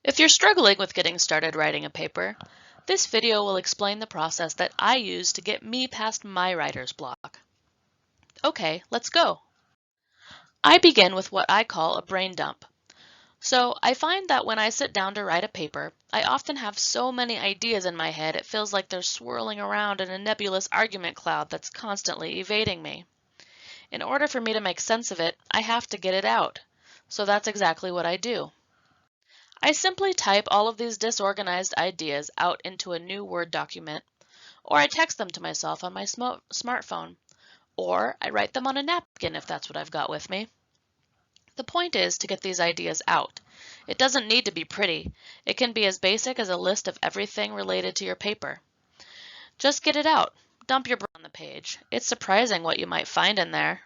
If you're struggling with getting started writing a paper, this video will explain the process that I use to get me past my writer's block. Okay, let's go. I begin with what I call a brain dump. So I find that when I sit down to write a paper, I often have so many ideas in my head it feels like they're swirling around in a nebulous argument cloud that's constantly evading me. In order for me to make sense of it, I have to get it out. So that's exactly what I do. I simply type all of these disorganized ideas out into a new Word document, or I text them to myself on my smartphone, or I write them on a napkin if that's what I've got with me. The point is to get these ideas out. It doesn't need to be pretty. It can be as basic as a list of everything related to your paper. Just get it out. Dump your brain on the page. It's surprising what you might find in there.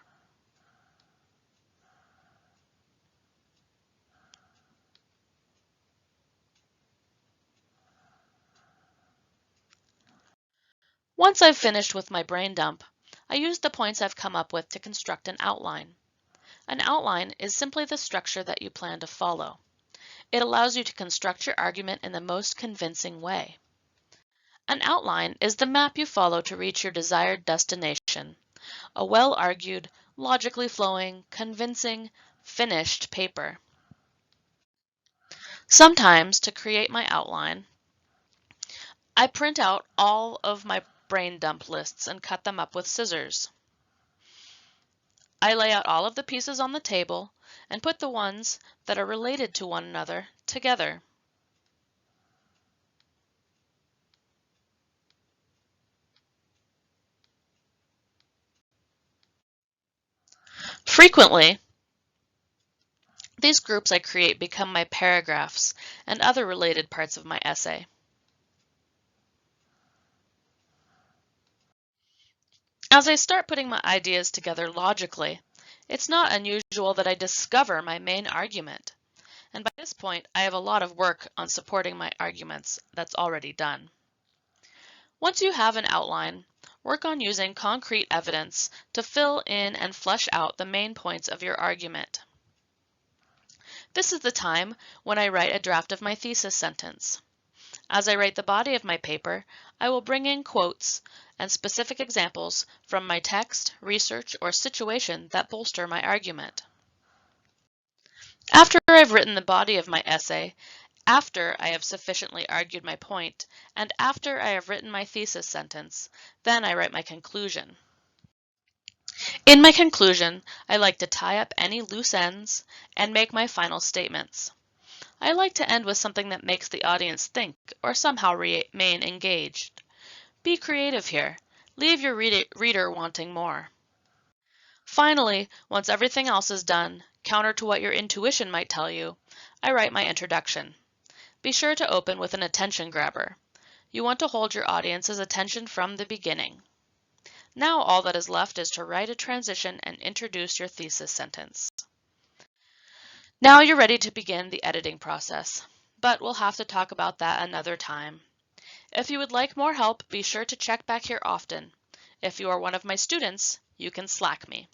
Once I've finished with my brain dump, I use the points I've come up with to construct an outline. An outline is simply the structure that you plan to follow. It allows you to construct your argument in the most convincing way. An outline is the map you follow to reach your desired destination, a well-argued, logically flowing, convincing, finished paper. Sometimes, to create my outline, I print out all of my brain dump lists and cut them up with scissors. I lay out all of the pieces on the table and put the ones that are related to one another together. Frequently, these groups I create become my paragraphs and other related parts of my essay. As I start putting my ideas together logically, it's not unusual that I discover my main argument. And by this point, I have a lot of work on supporting my arguments that's already done. Once you have an outline, work on using concrete evidence to fill in and flesh out the main points of your argument. This is the time when I write a draft of my thesis sentence. As I write the body of my paper, I will bring in quotes and specific examples from my text, research, or situation that bolster my argument. After I've written the body of my essay, after I have sufficiently argued my point, and after I have written my thesis sentence, then I write my conclusion. In my conclusion, I like to tie up any loose ends and make my final statements. I like to end with something that makes the audience think or somehow remain engaged. Be creative here. Leave your reader wanting more. Finally, once everything else is done, counter to what your intuition might tell you, I write my introduction. Be sure to open with an attention grabber. You want to hold your audience's attention from the beginning. Now all that is left is to write a transition and introduce your thesis sentence. Now you're ready to begin the editing process, but we'll have to talk about that another time. If you would like more help, be sure to check back here often. If you are one of my students, you can Slack me.